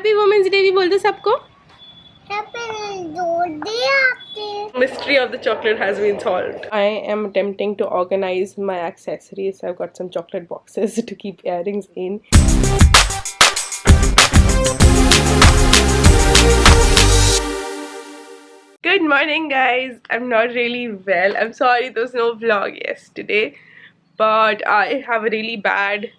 Happy women's day भी बोल दो सबको। Mystery of the chocolate has been solved. I am attempting to organize my accessories. I've got some chocolate boxes to keep earrings in. Good morning, guys. I'm not really well. I'm sorry there was no vlog yesterday, but I have a really bad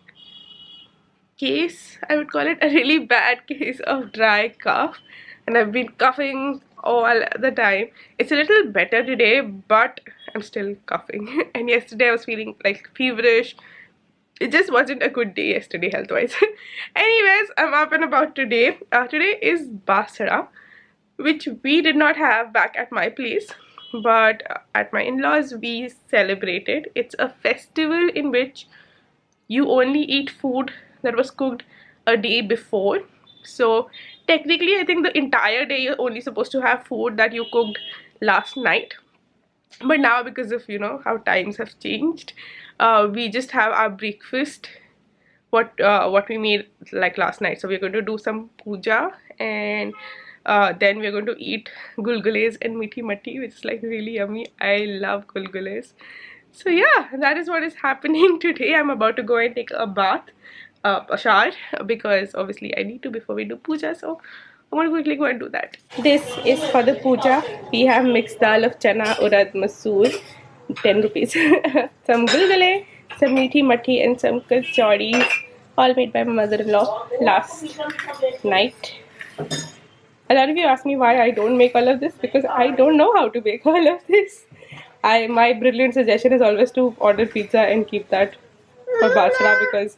case. I would call it a really bad case of dry cough, and I've been coughing all the time. It's a little better today, but I'm still coughing. And yesterday I was feeling like feverish. It just wasn't a good day yesterday health wise. Anyways, I'm up and about today. Today is Basra, which we did not have back at my place, but at my in-laws we celebrated. It's a festival in which you only eat food that was cooked a day before. So technically I think the entire day you're only supposed to have food that you cooked last night, but now because of, you know, how times have changed, we just have our breakfast, what we made like last night. So we're going to do some puja, and then we're going to eat gulgules and meethi matti, which is like really yummy. I love gulgules. So yeah, that is what is happening today. I'm about to go and take a bath, a shower, because obviously I need to before we do puja. So I'm going to quickly go and do that. This is for the puja. We have mixed dal of chana, urad, masoor, 10 rupees. Some gulgule, some meethi matti, and some kachoris, all made by my mother-in-law last night. A lot of you ask me why I don't make all of this, because I don't know how to make all of this. My brilliant suggestion is always to order pizza and keep that for Basra, because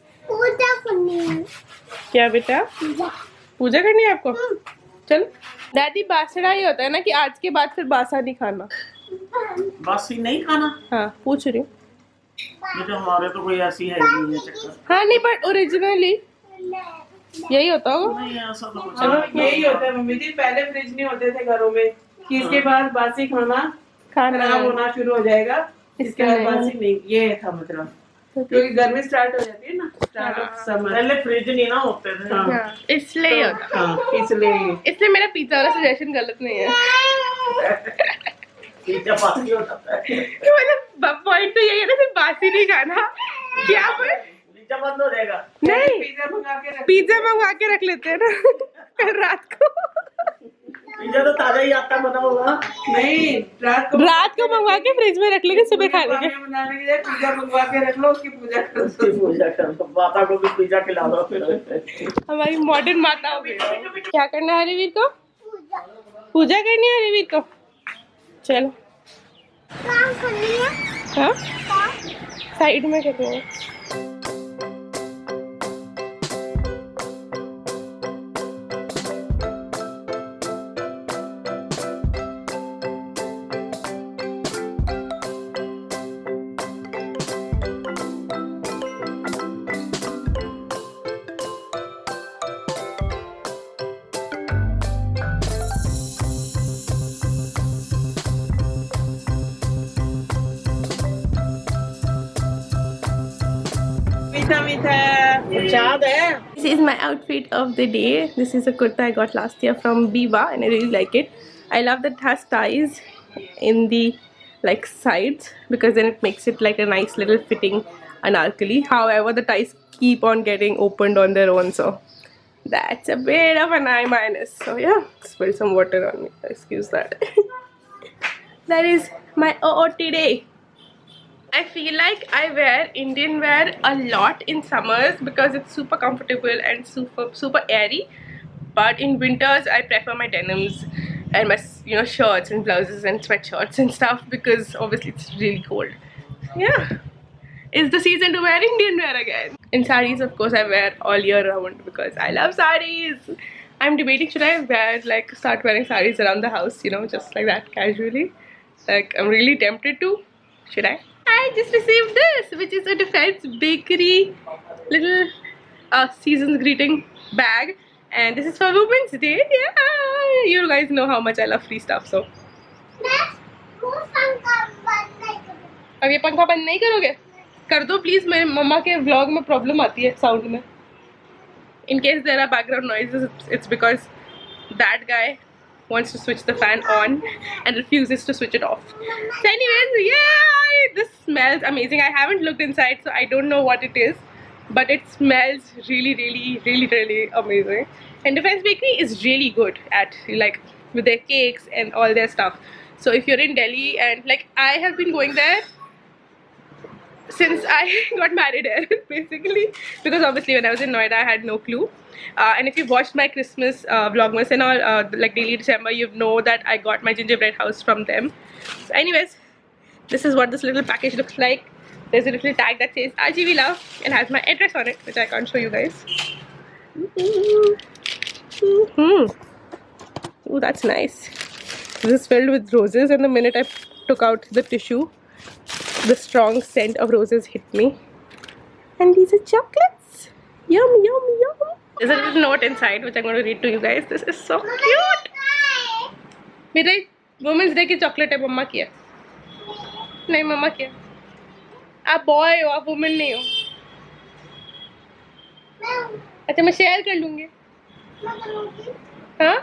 क्या बेटा पूजा करनी है आपको? चलो दादी, बासरा ये होता है ना कि आज के बाद फिर बासा नहीं खाना। बासी नहीं खाना? हाँ पूछ रही हूँ। हमारे तो कोई ऐसी है नहीं है चक्कर। हाँ नहीं, पर ओरिजिनली यही होता होगा। नहीं ऐसा तो कुछ नहीं। यही होता है मम्मी जी, पहले फ्रिज नहीं होते थे घरों में कि इसके बाद बासी खाना खराब होना शुरू हो जाएगा, इसके बाद बासी नहीं, ये था मतलब, क्योंकि गर्मी स्टार्ट हो जाती है ना, स्टार्ट ऑफ समर। पहले फ्रिज नहीं ना होते थे, इसलिए होता। इसलिए मेरा पिज्जा वाला सजेशन गलत नहीं है। पिज्जा बासी हो जाता है। मतलब पॉइंट तो यही है ना, सिर्फ बासी नहीं खाना। क्या पर पिज्जा बंद हो जाएगा? नहीं, पिज्जा मंगवा के रख लेते हैं ना कल रात को। पिज्जा तो ताजा ही आता बना होगा। नहीं, रात को मंगवा के फ्रिज में रख लेंगे, सुबह खा लेंगे। बनाने के लिए पिज्जा मंगवा के रख लो, उसकी पूजा करो। पूजा करो, माता को भी पिज्जा खिला दो फिर। हमारी मॉडर्न माता हो गई। क्या करना है हरिवीर को? पूजा करनी है हरिवीर को। चलो हाँ साइड में करते हैं। This is my outfit of the day. This is a kurta I got last year from Biva, and I really like it. I love that it has ties in the like sides, because then it makes it like a nice little fitting anarkali. However, the ties keep on getting opened on their own, so that's a bit of an I minus. So yeah, spill some water on me. Excuse that. That is my OOTD day. I feel like I wear Indian wear a lot in summers because it's super comfortable and super airy. But in winters, I prefer my denims and my, you know, shirts and blouses and sweatshirts and stuff, because obviously it's really cold. Yeah, it's the season to wear Indian wear again. In sarees, of course, I wear all year round because I love sarees. I'm debating, should I wear start wearing sarees around the house, you know, just like that casually. Like, I'm really tempted to. Should I? I just received this, which is a Defense Bakery little season's greeting bag, and this is for Women's Day. Yeah, you guys know how much I love free stuff, so. अब ये पंखा बंद नहीं करोगे? कर दो please, मेरे मम्मा के व्लॉग में प्रॉब्लम आती है साउंड में। In case there are background noises, it's because that guy wants to switch the fan on and refuses to switch it off. So anyways, yeah, this smells amazing. I haven't looked inside, so I don't know what it is, but it smells really amazing. And Defense Bakery is really good at like with their cakes and all their stuff. So if you're in Delhi, and like I have been going there since I got married here basically, because obviously when I was in Noida I had no clue. And if you've watched my Christmas vlogmas and all, like daily December, you know that I got my gingerbread house from them. So anyways, this is what this little package looks like. There's a little tag that says RGV Love and has my address on it, which I can't show you guys. Ooh, that's nice. This is filled with roses, and the minute I took out the tissue, the strong scent of roses hit me. And these are chocolates. Yum, yum, yum. There's a little note inside which I'm going to read to you guys. This is so cute. मेरे Women's Day की chocolate है, मम्मा की है. नहीं, मम्मा की है. आप boy हो, आप woman नहीं हो. अच्छा, मैं share कर लूँगी. हाँ?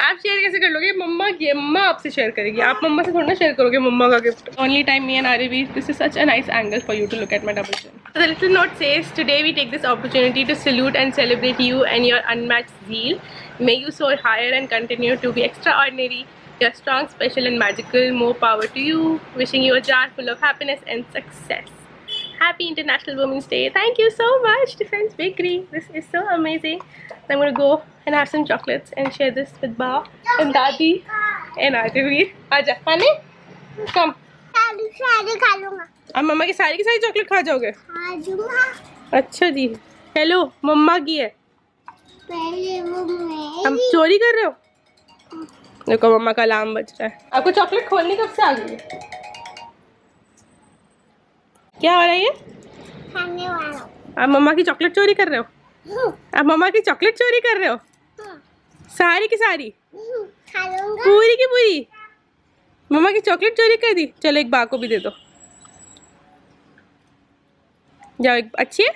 आप शेयर कैसे कर लोगे? मम्मा की है, मम्मा आपसे शेयर करेगी. आप मम्मा से थोड़ा ना शेयर करोगे मम्मा का gift. Only time me and RV. This is such a nice angle for you to look at my double chin. So the little note says, today we take this opportunity to salute and celebrate you and your unmatched zeal. May you soar higher and continue to be extraordinary. You're strong, special and magical. More power to you. Wishing you a jar full of happiness and success. Happy International Women's Day. Thank you so much, Defense Bakery. This is so amazing. I'm going to go and have some chocolates and share this with Ba and Dadi and Arjavir. Aja, honey, come. अब मम्मा की सारी chocolate खा जाओगे? अच्छा जी. Hello, मम्मा की है. हम चोरी कर रहे हो? देखो मम्मा का अलार्म बज रहा है. आपको चॉकलेट खोलनी कब से आ गई? क्या हो रहा है ये? खाने वाला. आप मम्मा की चॉकलेट चोरी कर रहे हो? आप मम्मा की चॉकलेट चोरी कर रहे हो? सारी की सारी? पूरी की पूरी? मम्मा की चॉकलेट चोरी कर दी. चलो एक बा को भी दे दो. जाओ, एक अच्छी है?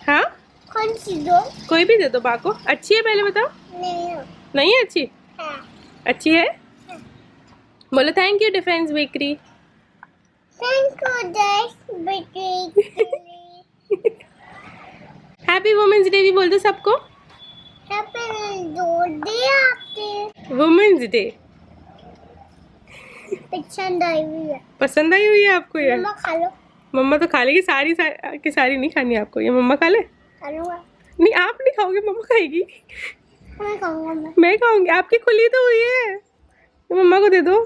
हाँ, कौन सी दो? कोई भी दे दो बा को. अच्छी है पहले बताओ. नहीं है अच्छी? अच्छी है. बोलो thank you defence bakery. Happy women's day भी बोल दो सबको. वुमेन्स डे पसंद आई हुई है आपको ये? खा लो. मम्मा तो खा लेगी. सारी की सारी नहीं खानी आपको. ये मम्मा खा ले. नहीं, आप नहीं खाओगे, मम्मा खाएगी. मैं खाऊंगी. आपकी खुली तो हुई है. ये मम्मा को दे दो.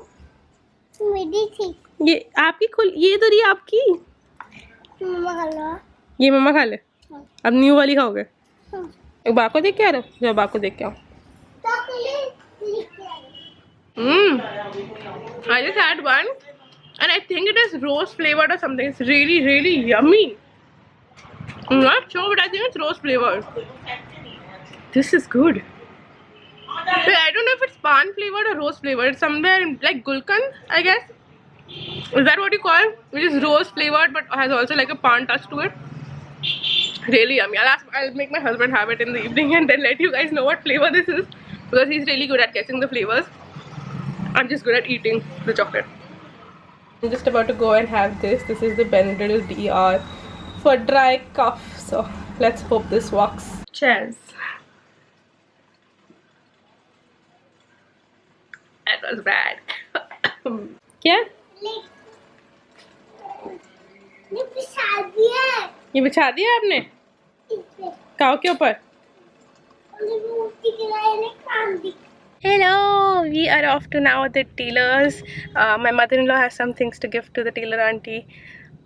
मेरी थी. ये आपकी खुल, ये तो रही आपकी. मम्मा खा लो. ये मम्मा खा ले. अब न्यू वाली खाओगे? एक बा को देख के आ रहे हो? जाओ बा को देख के आओ. I just had one and I think it is rose flavored or something. It's really yummy. I'm not sure, but I think it's rose flavored. This is good. But I don't know if it's pan flavored or rose flavored. It's somewhere like Gulkan, I guess. Is that what you call it? Which is rose flavored but has also like a pan touch to it. Really yummy. I'll make my husband have it in the evening and then let you guys know what flavor this is, because he's really good at guessing the flavors. I'm just good at eating the chocolate. I'm just about to go and have this. This is the Benadryl DR for dry cough. So let's hope this works. Cheers. That was bad. क्या? ये बिछा दिया आपने? काऊ के ऊपर? Hello, we are off to now the tailors. My mother-in-law has some things to give to the tailor auntie.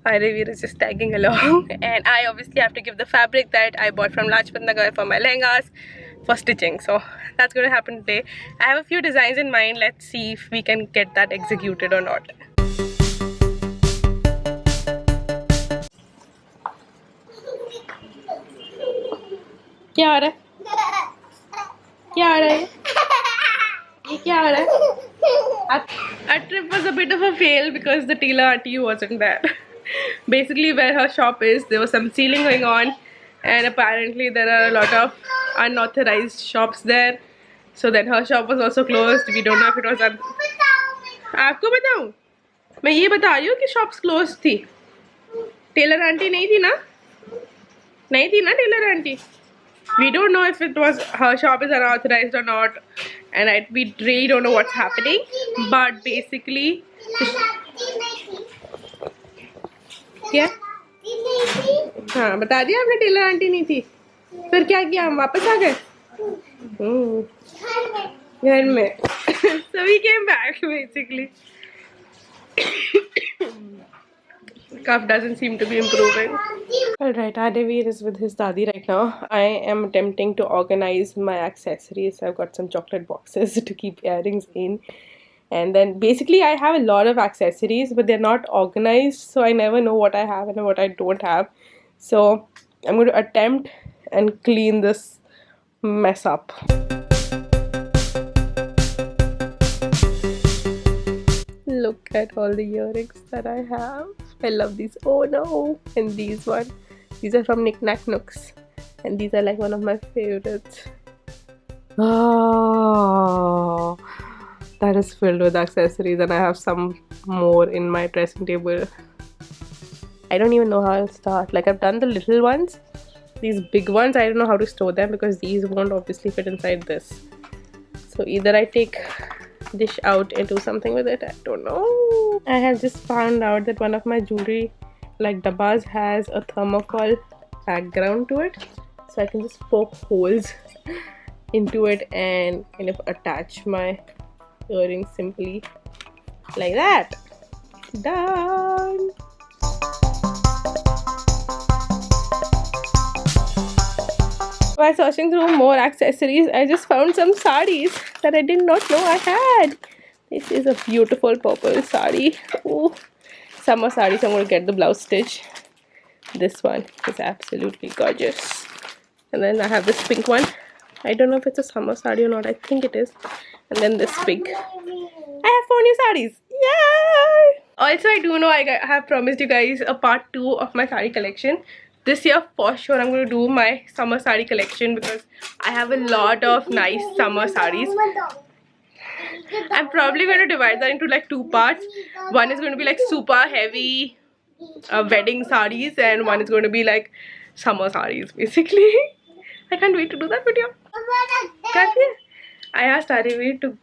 Arivir is just tagging along, and I obviously have to give the fabric that I bought from Lajpat Nagar for my lehengas for stitching. So that's going to happen today. I have a few designs in mind. Let's see if we can get that executed or not. क्या हो रहा है? क्या हो रहा है? ये क्या हो रहा है? Our trip was a bit of a fail because the tailor auntie wasn't there. Basically, where her shop is, there was some sealing going on. and apparently there are a lot of unauthorized shops there. So then her shop was also closed. We don't know if it was आपको बताऊं? मैं ये बता रही हूँ कि shops closed थी. Tailor aunty नहीं थी ना? नहीं थी ना tailor aunty? We don't know if it was her shop is unauthorized or not, and we really don't know what's happening. But basically, क्या? हाँ बता दिया आपने टेलर आंटी नहीं थी. फिर क्या किया हम वापस आ गए? घर में. So we came back basically. Cough doesn't seem to be improving. Alright, Adeveer is with his dadi right now. I am attempting to organize my accessories. I've got some chocolate boxes to keep earrings in. And then basically I have a lot of accessories, but they're not organized. So I never know what I have and what I don't have. So I'm going to attempt and clean this mess up. Look at all the earrings that I have. I love these. Oh no! And these one. These are from Knick Knack Nooks. And these are like one of my favorites. Oh, that is filled with accessories, and I have some more in my dressing table. I don't even know how I'll start. Like I've done the little ones. These big ones, I don't know how to store them because these won't obviously fit inside this. So either I take dish out and do something with it. I don't know. I have just found out that one of my jewelry like dabbas has a thermocol background to it, so I can just poke holes into it and kind of attach my earrings simply like that. Done. While searching through more accessories, I just found some sarees that I did not know I had. This is a beautiful purple saree. Ooh, summer saree, so I'm going to get the blouse stitch. This one is absolutely gorgeous. And then I have this pink one. I don't know if it's a summer saree or not. I think it is. And then this pink. I have 4 new sarees. Yay! Also, I do know I have promised you guys a part 2 of my saree collection. This year for sure I'm going to do my summer saree collection because I have a lot of nice summer sarees. I'm probably going to divide that into like 2 parts. One is going to be like super heavy wedding sarees, and one is going to be like summer sarees basically. I can't wait to do that video. I asked Adeveer to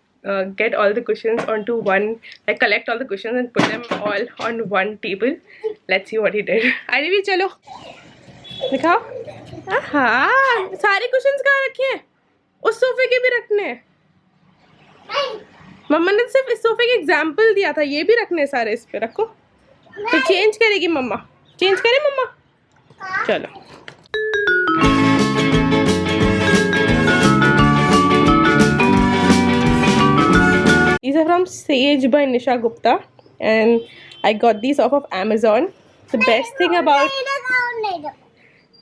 get all the cushions onto one, like collect all the cushions and put them all on one table. Let's see what he did. Adeveer, chalo. दिखाओ. हाँ, सारे cushions कहाँ रखे हैं? उस सोफे के भी रखने हैं. मम्मा ने सिर्फ इस सोफे के एग्जाम्पल दिया था, ये भी रखने सारे इस पे रखो. तो चेंज करेगी मम्मा. चेंज करे मम्मा. चलो. These are from Sage by Nisha Gupta, and I got these off of Amazon. The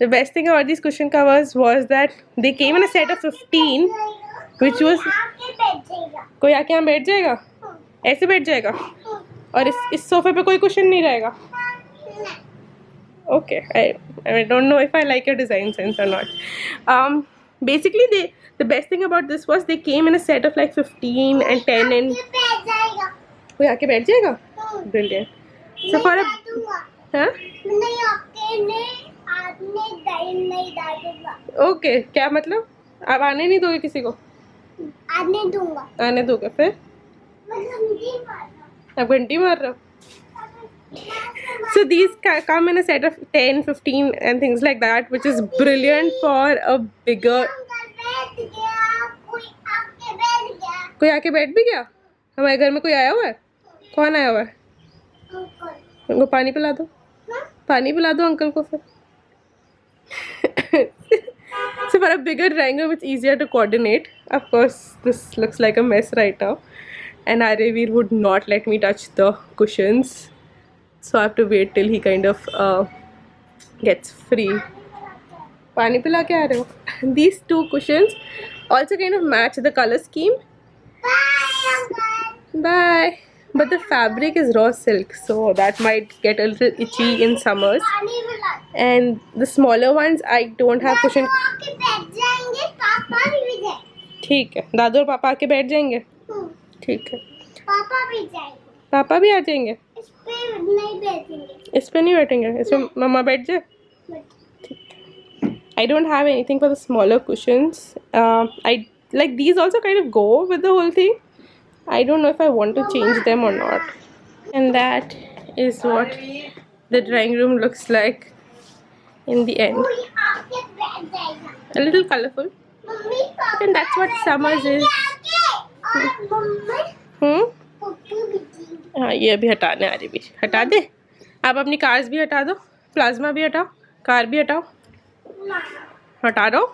best thing about these cushion covers was that they came in a set of 15, which was कोई आके यहाँ बैठ जाएगा, ऐसे बैठ जाएगा, और इस सोफे पे कोई कुशन नहीं रहेगा. Okay, I don't know if I like your design sense or not. Basically the best thing about this was they came in a set of like 15 and 10 and कोई आके बैठ जाएगा. Brilliant. So for a okay, क्या मतलब? आप आने नहीं दोगे किसी को? आने दूंगा. आने दोगे फिर? आप घंटी मार रहे हो? So these come in a set of 10, 15 and things like that, which is brilliant for a bigger. कोई आके बैठ भी गया? हमारे घर में कोई आया हुआ है? कौन आया हुआ है? उनको पानी पिला दो. पानी पिला दो अंकल को फिर. So for a bigger drawing room, it's easier to coordinate. Of course, this looks like a mess right now, and Adeveer would not let me touch the cushions, so I have to wait till he kind of gets free. पानी पिला के आ रहे हो? These 2 cushions also kind of match the color scheme. Bye. but the fabric is raw silk, so that might get a little itchy in summers. And the smaller ones, I don't have cushion. ठीक है, दादू और पापा आके बैठ जाएंगे. ठीक है. पापा भी आ जाएंगे. इस पे नहीं बैठेंगे. इस पे मम्मा बैठ जाए. I don't have anything for the smaller cushions. I like these also kind of go with the whole thing. I don't know if I want to change them or not. And that is what the drawing room looks like in the end. A little colorful. And that's what summers is. हाँ, ये अभी हटाने आ रही भी. हटा दे. आप अपनी cars भी हटा दो. प्लाज्मा भी हटाओ. कार भी हटाओ. हटा दो.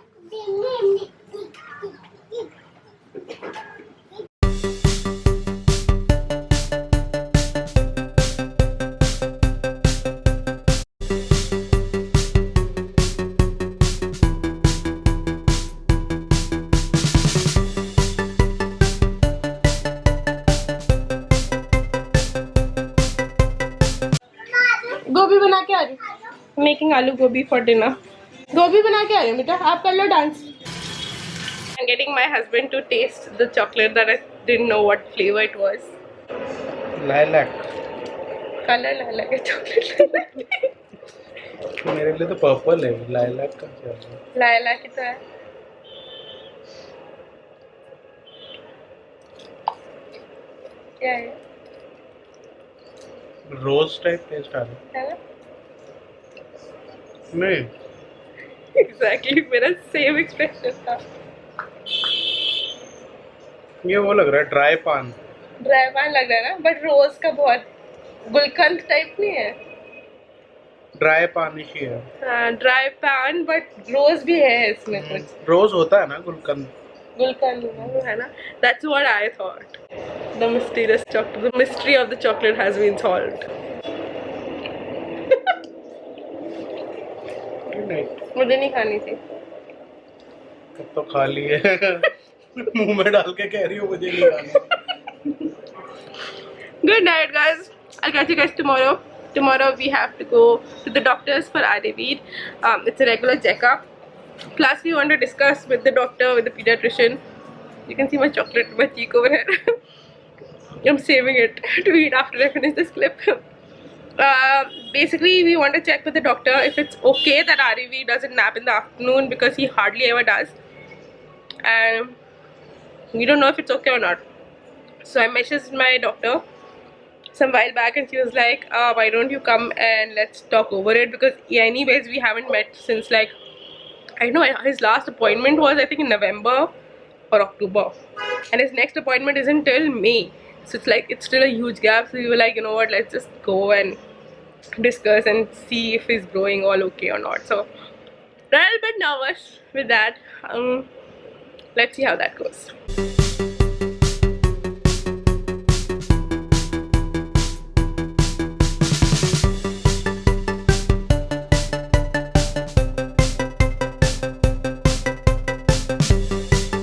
गोभी बना के आ रही हूँ. मेकिंग आलू गोभी फॉर डिनर. गोभी बना के आ रही हूँ बेटा. आप कर लो dance. I'm getting my husband to taste the chocolate that I didn't know what flavor it was. Lilac. Color lilac है, chocolate मेरे लिए तो पर्पल है. लाइलैक का क्या है? lilac ही तो है. क्या है? रोज टाइप टेस्ट आ रहा है ना? है. नहीं. Exactly, मेरा सेम एक्सप्रेशन था. ये वो लग रहा है ड्राई पान. ड्राई पान लग रहा है ना, बट रोज का बहुत गुलकंद टाइप नहीं है. ड्राई पान ही है. हाँ, ड्राई पान बट रोज भी है इसमें कुछ. रोज होता है ना गुलकंद. गुलकंद वो है ना. That's what I thought. The mysterious chocolate, the mystery of the chocolate has been solved. नहीं. मुझे नहीं खानी थी. अब तो खा ली है. मुंह में डाल के कह रही हो मुझे नहीं खानी. Good night, guys. I'll catch you guys tomorrow. Tomorrow we have to go to the doctors for Ayurved. It's a regular checkup. Plus, we want to discuss with the doctor, with the pediatrician. You can see my chocolate, my cheek over here. I'm saving it to eat after I finish this clip. Basically, we want to check with the doctor if it's okay that Ayurved doesn't nap in the afternoon, because he hardly ever does. And we don't know if it's okay or not. So I messaged my doctor some while back and she was like, why don't you come and let's talk over it, because anyways we haven't met since, like, I know his last appointment was I think in November or October, and his next appointment isn't till May. So it's like, it's still a huge gap. So we were like, you know what, let's just go and discuss and see if he's growing all okay or not. So a little bit nervous with that. Let's see how that goes.